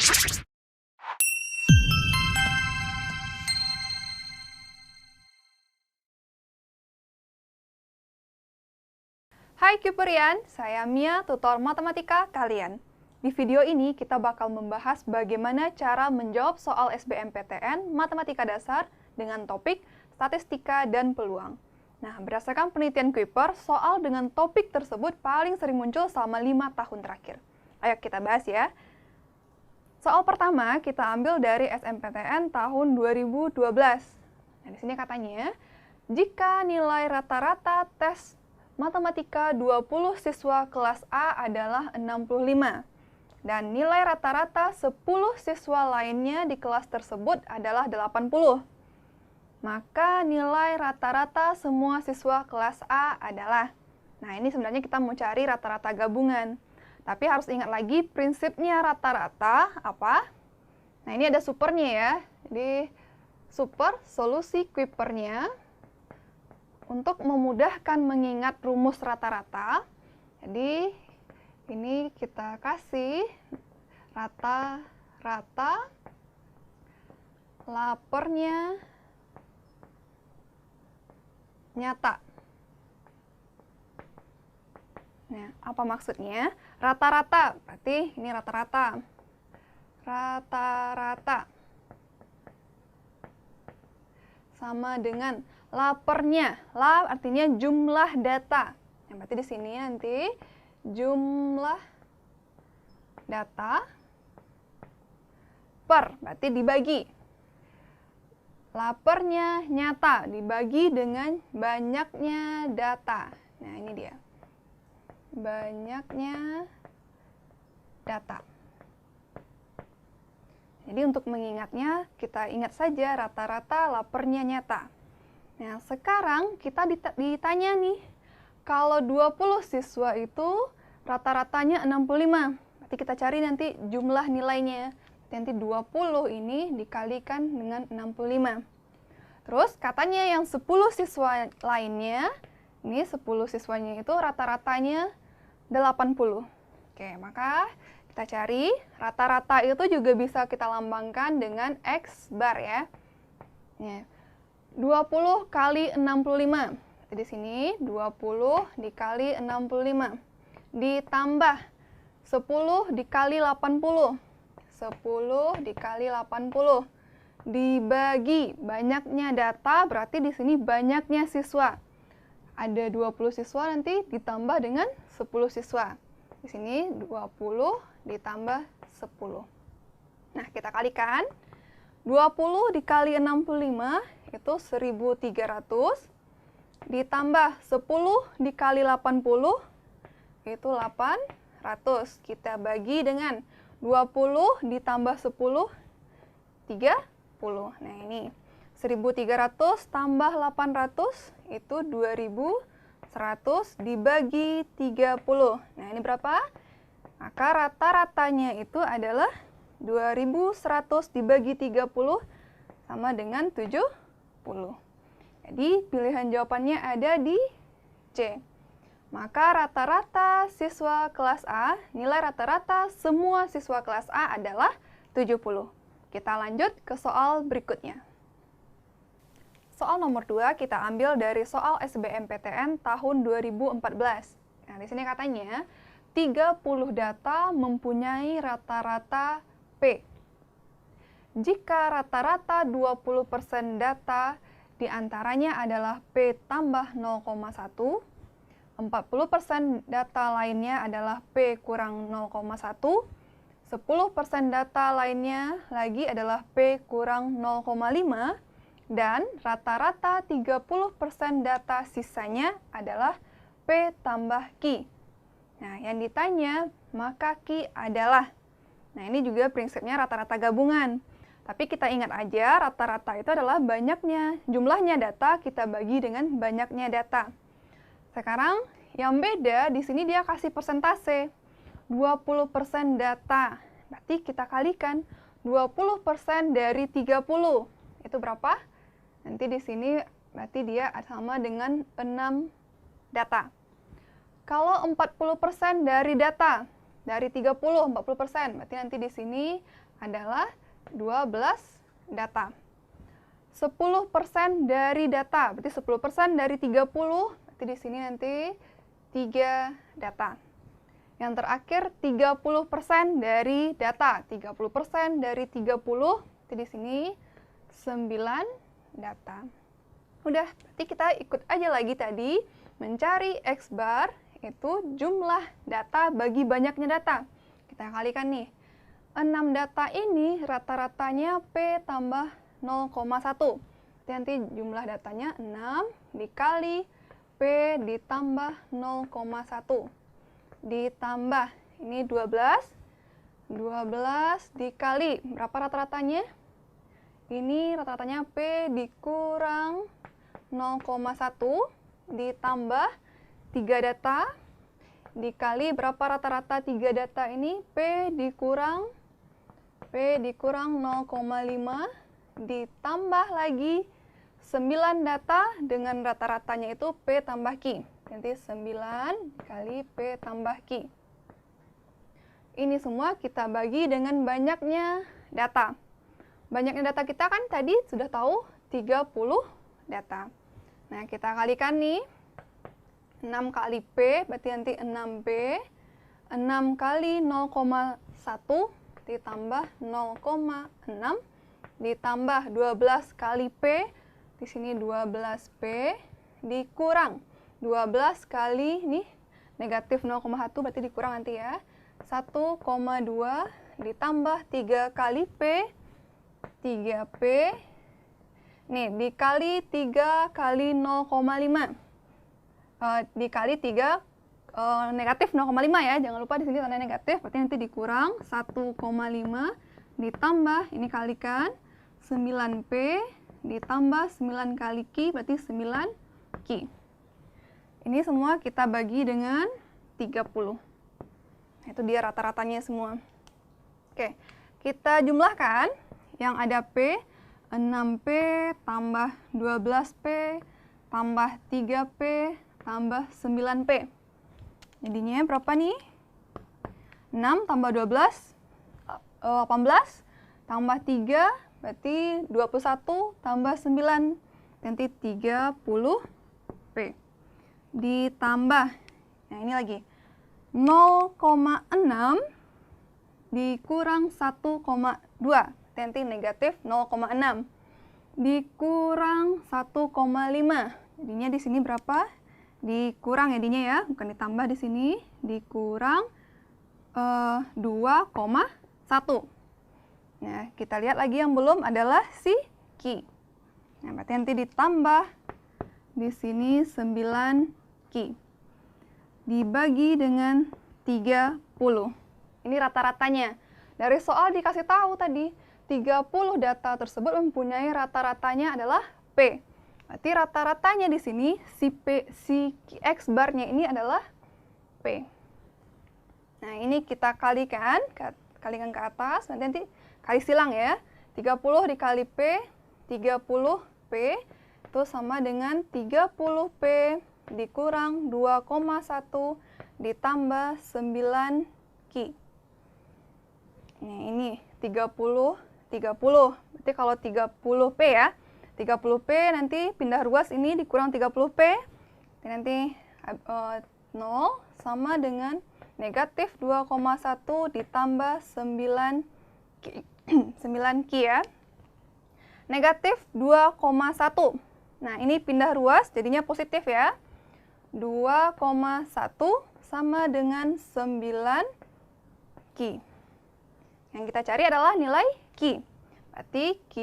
Hai Cuperian, saya Mia, tutor matematika kalian. Di video ini kita bakal membahas bagaimana cara menjawab soal SBMPTN Matematika Dasar dengan topik statistika dan peluang. Nah, berdasarkan penelitian Kuiper, soal dengan topik tersebut paling sering muncul selama 5 tahun terakhir. Ayo kita bahas ya. Soal pertama kita ambil dari SNMPTN tahun 2012. Nah, di sini katanya, jika nilai rata-rata tes matematika 20 siswa kelas A adalah 65 dan nilai rata-rata 10 siswa lainnya di kelas tersebut adalah 80. Maka nilai rata-rata semua siswa kelas A adalah, nah ini sebenarnya kita mau cari rata-rata gabungan. Tapi harus ingat lagi prinsipnya rata-rata apa? Nah ini ada supernya ya. Jadi super solusi Kuipernya. Untuk memudahkan mengingat rumus rata-rata, jadi ini kita kasih rata-rata lapernya nyata. Nah, apa maksudnya? Rata-rata, berarti ini rata-rata. Rata-rata sama dengan lapernya. La artinya jumlah data. Yang berarti di sini nanti jumlah data per, berarti dibagi. Lapernya nyata, dibagi dengan banyaknya data. Nah, ini dia. Banyaknya data. Jadi untuk mengingatnya, kita ingat saja rata-rata lapernya nyata. Nah, sekarang kita ditanya nih, kalau 20 siswa itu rata-ratanya 65. Berarti kita cari nanti jumlah nilainya. Nanti 20 ini dikalikan dengan 65. Terus katanya yang 10 siswa lainnya, ini 10 siswanya itu rata-ratanya 80. Oke, maka kita cari rata-rata itu juga bisa kita lambangkan dengan X bar ya. Nah, 20 kali 65. Di sini 20 dikali 65. Ditambah 10 dikali 80. 10 dikali 80. Dibagi banyaknya data, berarti di sini banyaknya siswa. Ada 20 siswa nanti ditambah dengan 10 siswa. Di sini 20 ditambah 10. Nah, kita kalikan. 20 dikali 65 itu 1300, ditambah 10 dikali 80 itu 800. Kita bagi dengan 20 ditambah 10, 30. Nah ini 1300 tambah 800 itu 2100 dibagi 30. Nah ini berapa? Maka rata-ratanya itu adalah 2100 dibagi 30 sama dengan 70. Jadi pilihan jawabannya ada di C. Maka rata-rata siswa kelas A, nilai rata-rata semua siswa kelas A adalah 70. Kita lanjut ke soal berikutnya. Soal nomor 2 kita ambil dari soal SBMPTN tahun 2014. Nah, di sini katanya 30 data mempunyai rata-rata P. Jika rata-rata 20% data diantaranya adalah P tambah 0,1, 40% data lainnya adalah P kurang 0,1, 10% data lainnya lagi adalah P kurang 0,5, dan rata-rata 30% data sisanya adalah P tambah Q. Nah, yang ditanya, maka Q adalah. Nah, ini juga prinsipnya rata-rata gabungan. Tapi kita ingat aja, rata-rata itu adalah banyaknya. Jumlahnya data kita bagi dengan banyaknya data. Sekarang, yang beda di sini dia kasih persentase. 20% data. Berarti kita kalikan 20% dari 30. Itu berapa? Nanti di sini berarti dia sama dengan 6 data. Kalau 40% dari data, dari 30, 40%. Berarti nanti di sini adalah 12 data. 10% dari data, berarti 10% dari 30, berarti di sini nanti 3 data. Yang terakhir 30% dari data, 30% dari 30, berarti di sini 9 data. Udah, berarti kita ikut aja lagi tadi mencari X bar itu jumlah data bagi banyaknya data. Kita kalikan nih. 6 data ini rata-ratanya P tambah 0,1. Nanti jumlah datanya 6 dikali P ditambah 0,1. Ditambah, ini 12. 12 dikali, berapa rata-ratanya? Ini rata-ratanya P dikurang 0,1 ditambah 3 data dikali berapa rata-rata 3 data ini? P dikurang 0,5 ditambah lagi 9 data dengan rata-ratanya itu P tambah Q. Nanti 9 kali P tambah Q. Ini semua kita bagi dengan banyaknya data. Banyaknya data kita kan tadi sudah tahu 30 data. Nah, kita kalikan nih. 6 kali P, berarti nanti 6P. 6 kali 0,1 ditambah 0,6 ditambah 12 kali P. Di sini 12P dikurang 12 kali nih negatif 0,1 berarti dikurang nanti ya. 1,2 ditambah 3 kali P. 3P nih dikali 3 kali 0,5 dikali 3 negatif 0,5 ya, jangan lupa di sini tanda negatif, berarti nanti dikurang 1,5 ditambah ini kalikan 9P ditambah 9 kali Q berarti 9Q. Ini semua kita bagi dengan 30. Itu dia rata-ratanya semua. Oke, kita jumlahkan. Yang ada P, 6P tambah 12P tambah 3P tambah 9P. Jadinya berapa nih? 6 tambah 12, 18 tambah 3, berarti 21 tambah 9, nanti 30P. Ditambah, nah ini lagi, 0,6 dikurang 1,2. Nanti negatif 0,6 dikurang 1,5. Jadinya di sini berapa? Dikurang jadinya ya, bukan ditambah di sini, dikurang 2,1. Nah, kita lihat lagi yang belum adalah si Q. Nah, berarti nanti ditambah di sini 9Q dibagi dengan 30. Ini rata-ratanya. Dari soal dikasih tahu tadi 30 data tersebut mempunyai rata-ratanya adalah P. Berarti rata-ratanya di sini si X barnya ini adalah P. Nah, ini kita kalikan ke atas, nanti kali silang ya. 30 dikali P, 30P itu sama dengan 30P dikurang 2,1 ditambah 9Q. Nah, ini 30. Berarti kalau 30P ya, 30P nanti pindah ruas ini dikurang 30P, nanti 0 sama dengan negatif 2,1 ditambah 9Q ya. Negatif 2,1. Nah, ini pindah ruas jadinya positif ya. 2,1 sama dengan 9Q. Yang kita cari adalah nilai Q. Berarti Q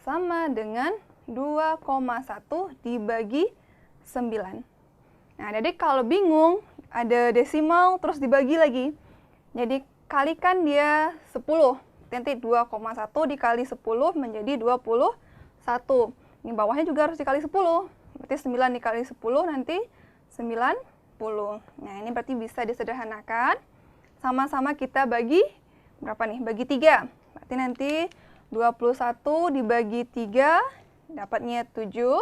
sama dengan 2,1 dibagi 9. Nah, jadi kalau bingung, ada desimal terus dibagi lagi. Jadi kalikan dia 10. Nanti 2,1 dikali 10 menjadi 21. Ini bawahnya juga harus dikali 10. Berarti 9 dikali 10 nanti 90. Nah, ini berarti bisa disederhanakan. Sama-sama kita bagi berapa nih? Bagi 3. Berarti nanti 21 dibagi 3 dapatnya 7.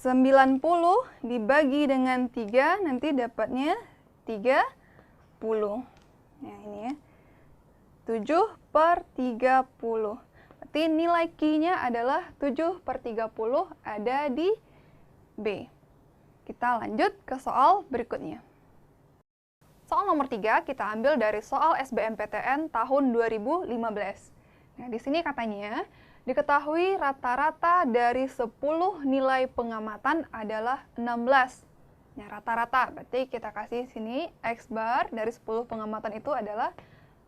90 dibagi dengan 3 nanti dapatnya 30. Ya, ini ya. 7/30. Berarti nilai Q-nya adalah 7/30 ada di B. Kita lanjut ke soal berikutnya. Soal nomor 3 kita ambil dari soal SBMPTN tahun 2015. Nah, di sini katanya, diketahui rata-rata dari 10 nilai pengamatan adalah 16. Nah, rata-rata, berarti kita kasih sini X bar dari 10 pengamatan itu adalah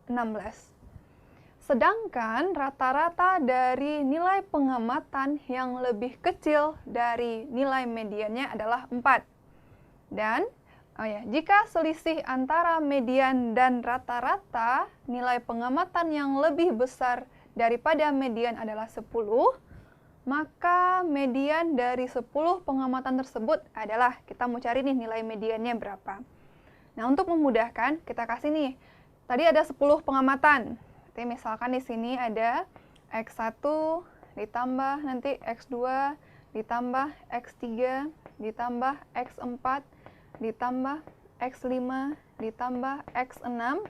16. Sedangkan rata-rata dari nilai pengamatan yang lebih kecil dari nilai mediannya adalah 4. Dan jika selisih antara median dan rata-rata nilai pengamatan yang lebih besar daripada median adalah 10, maka median dari 10 pengamatan tersebut adalah, kita mau cari nih nilai mediannya berapa. Nah, untuk memudahkan, kita kasih nih, tadi ada 10 pengamatan. Jadi misalkan di sini ada X1 ditambah nanti X2 ditambah X3 ditambah X4 ditambah X5 ditambah X6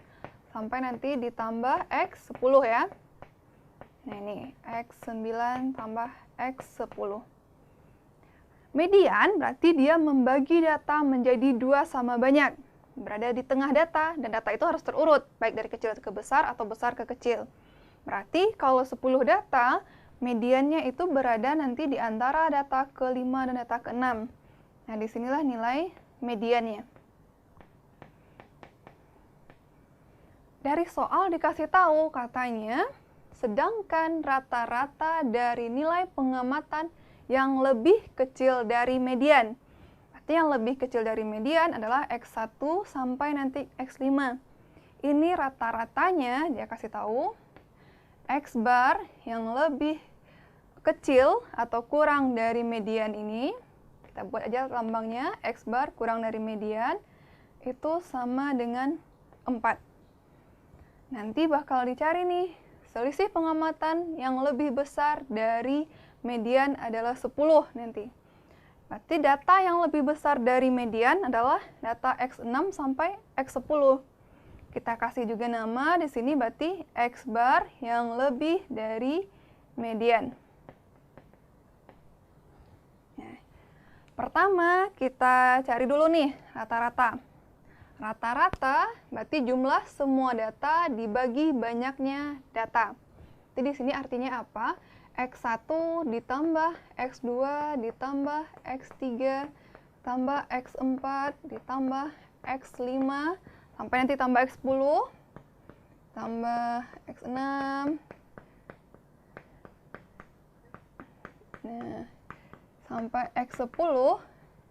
sampai nanti ditambah X10 ya. Nah, ini X9 tambah X10. Median berarti dia membagi data menjadi 2 sama banyak. Berada di tengah data, dan data itu harus terurut, baik dari kecil ke besar atau besar ke kecil. Berarti kalau 10 data, mediannya itu berada nanti di antara data ke-5 dan data ke-6. Nah, disinilah nilai mediannya. Dari soal dikasih tahu katanya, sedangkan rata-rata dari nilai pengamatan yang lebih kecil dari median. Yang lebih kecil dari median adalah X1 sampai nanti X5. Ini rata-ratanya dia kasih tahu X bar yang lebih kecil atau kurang dari median ini. Kita buat aja lambangnya, X bar kurang dari median itu sama dengan 4. Nanti bakal dicari nih, selisih pengamatan yang lebih besar dari median adalah 10 nanti. Berarti data yang lebih besar dari median adalah data X6 sampai X10. Kita kasih juga nama di sini, berarti X bar yang lebih dari median. Nah, pertama kita cari dulu nih rata-rata. Rata-rata berarti jumlah semua data dibagi banyaknya data. Jadi di sini artinya apa? X1 ditambah X2 ditambah X3 tambah X4 ditambah X5 sampai nanti tambah X10 tambah X6. Nah, sampai X10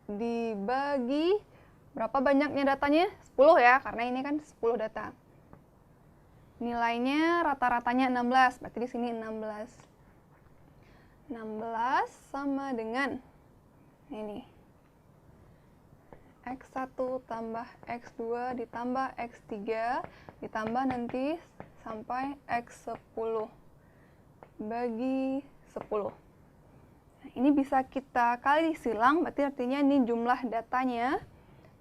dibagi berapa banyaknya datanya? 10 ya, karena ini kan 10 data. Nilainya rata-ratanya 16, berarti di sini 16. 16 sama dengan ini X1 tambah X2 ditambah X3 ditambah nanti sampai X10 bagi 10. Nah, ini bisa kita kali silang, berarti artinya ini jumlah datanya.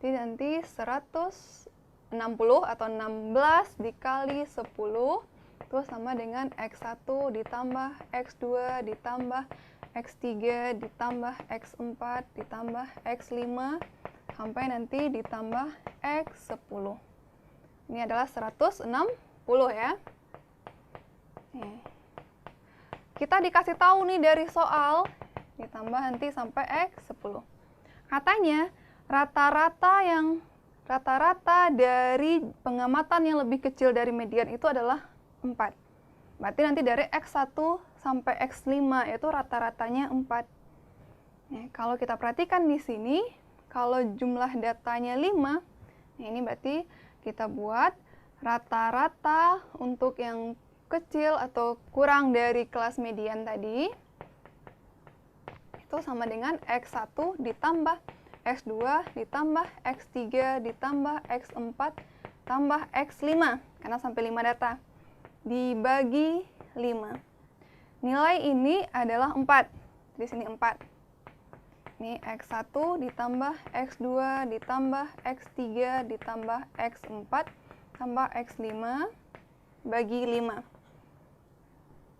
Jadi nanti 160 atau 16 dikali 10 itu sama dengan X1 ditambah X2 ditambah X3 ditambah X4 ditambah X5 sampai nanti ditambah X10. Ini adalah 160 ya. Kita dikasih tahu nih dari soal, ditambah nanti sampai X10. Katanya rata-rata dari pengamatan yang lebih kecil dari median itu adalah 4. Berarti nanti dari X1 sampai X5 itu rata-ratanya 4. Nah, kalau kita perhatikan di sini, kalau jumlah datanya 5, nah ini berarti kita buat rata-rata untuk yang kecil atau kurang dari kelas median tadi, itu sama dengan X1 ditambah X2 ditambah X3 ditambah X4 tambah X5, karena sampai 5 data. Dibagi 5. Nilai ini adalah 4. Di sini 4. Ini X1 ditambah X2 ditambah X3 ditambah X4 tambah X5 bagi 5.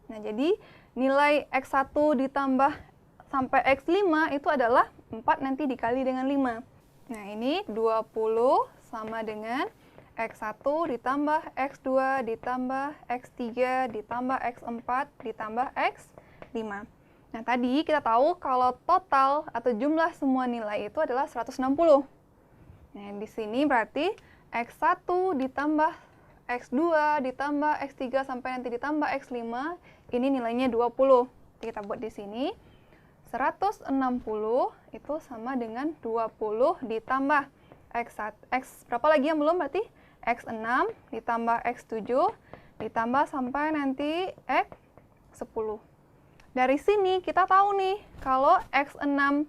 Nah, jadi nilai X1 ditambah sampai X5 itu adalah 4 nanti dikali dengan 5. Nah, ini 20 sama dengan X1 ditambah X2 ditambah X3 ditambah X4 ditambah X5. Nah, tadi kita tahu kalau total atau jumlah semua nilai itu adalah 160. Nah, di sini berarti X1 ditambah X2 ditambah X3 sampai nanti ditambah X5, ini nilainya 20. Jadi kita buat di sini, 160 itu sama dengan 20 ditambah X1, X berapa lagi yang belum berarti? X6 ditambah X7 ditambah sampai nanti X10. Dari sini kita tahu nih, kalau X6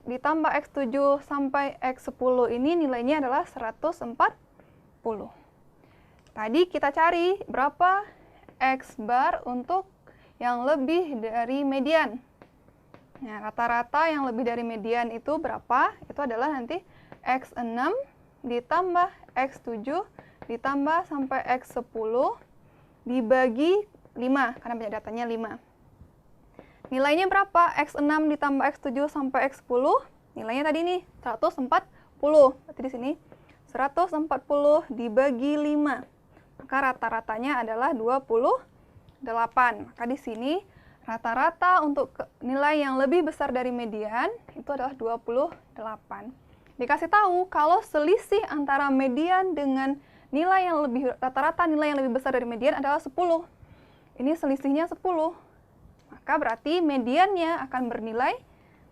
ditambah X7 sampai X10 ini nilainya adalah 140. Tadi kita cari berapa X bar untuk yang lebih dari median. Nah, rata-rata yang lebih dari median itu berapa? Itu adalah nanti X6 ditambah X7 ditambah sampai X10 dibagi 5, karena banyak datanya 5. Nilainya berapa? X6 ditambah X7 sampai X10, nilainya tadi nih 140. Berarti di sini 140 dibagi 5. Maka rata-ratanya adalah 28. Maka di sini rata-rata untuk nilai yang lebih besar dari median itu adalah 28. Dikasih tahu kalau selisih antara median dengan nilai yang lebih rata-rata nilai yang lebih besar dari median adalah 10. Ini selisihnya 10. Maka berarti mediannya akan bernilai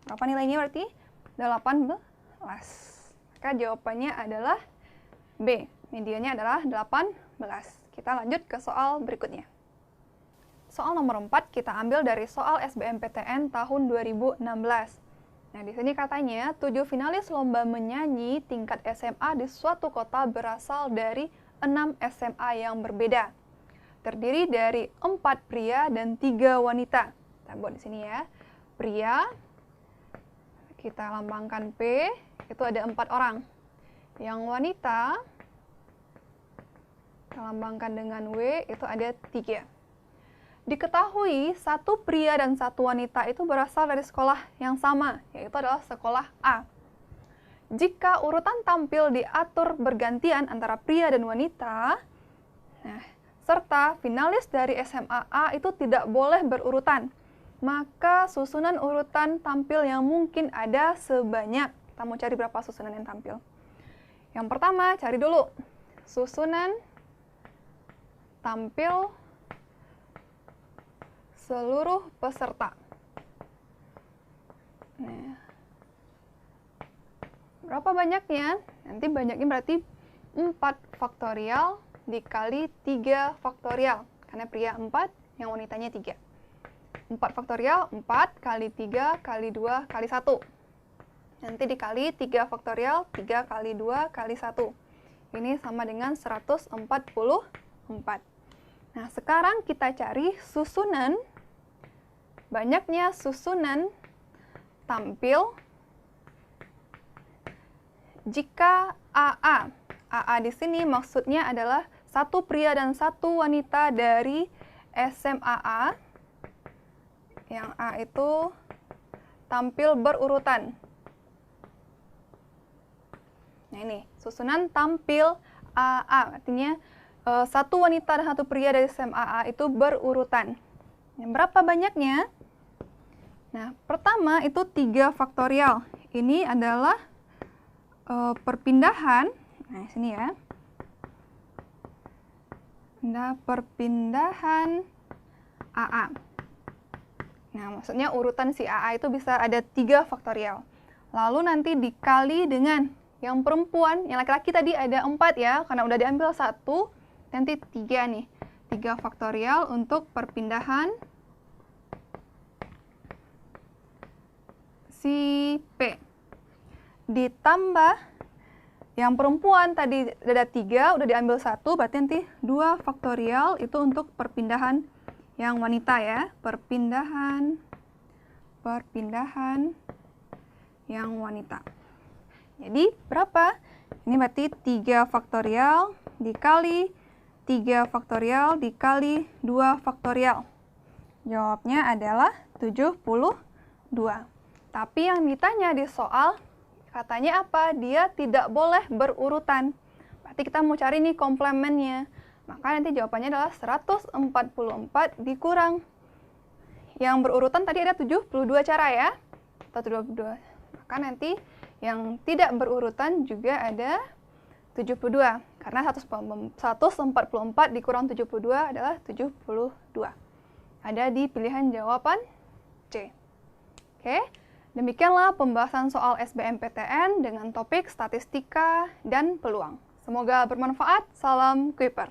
berapa nilainya berarti? 18. Maka jawabannya adalah B. Mediannya adalah 18. Kita lanjut ke soal berikutnya. Soal nomor 4 kita ambil dari soal SBMPTN tahun 2016. Nah, di sini katanya 7 finalis lomba menyanyi tingkat SMA di suatu kota berasal dari 6 SMA yang berbeda. Terdiri dari 4 pria dan 3 wanita. Kita buat di sini ya. Pria, kita lambangkan P, itu ada 4 orang. Yang wanita, kita lambangkan dengan W, itu ada 3. Diketahui satu pria dan satu wanita itu berasal dari sekolah yang sama, yaitu adalah sekolah A. Jika urutan tampil diatur bergantian antara pria dan wanita, serta finalis dari SMA A itu tidak boleh berurutan, maka susunan urutan tampil yang mungkin ada sebanyak. Kita mau cari berapa susunan yang tampil. Yang pertama, cari dulu susunan tampil seluruh peserta. Nah, berapa banyaknya? Nanti banyaknya berarti 4 faktorial dikali 3 faktorial. Karena pria 4, yang wanitanya 3. 4 faktorial, 4 kali 3 kali 2 kali 1. Nanti dikali 3 faktorial, 3 kali 2 kali 1. Ini sama dengan 144. Nah, sekarang kita cari susunan, banyaknya susunan tampil jika AA. AA di sini maksudnya adalah satu pria dan satu wanita dari SMA A. Yang A itu tampil berurutan. Nah, ini susunan tampil AA, artinya satu wanita dan satu pria dari SMA A itu berurutan. Berapa banyaknya? Nah, pertama itu 3 faktorial. Ini adalah perpindahan. Nah, sini ya. Nah, perpindahan AA. Nah, maksudnya urutan si AA itu bisa ada 3 faktorial. Lalu nanti dikali dengan yang perempuan, yang laki-laki tadi ada 4 ya, karena udah diambil 1, nanti 3 nih. 3 faktorial untuk perpindahan si P. Ditambah yang perempuan tadi ada 3, udah diambil 1, berarti nanti 2 faktorial itu untuk perpindahan yang wanita ya. Perpindahan yang wanita. Jadi berapa Ini berarti 3 faktorial dikali 3 faktorial dikali 2 faktorial. Jawabnya adalah 72. Tapi yang ditanya di soal, katanya apa? Dia tidak boleh berurutan. Berarti kita mau cari nih komplemennya. Maka nanti jawabannya adalah 144 dikurang. Yang berurutan tadi ada 72 cara ya. Atau 72. Maka nanti yang tidak berurutan juga ada 72. Karena 144 dikurang 72 adalah 72. Ada di pilihan jawaban C. Oke, demikianlah pembahasan soal SBMPTN dengan topik statistika dan peluang. Semoga bermanfaat. Salam Kuiper.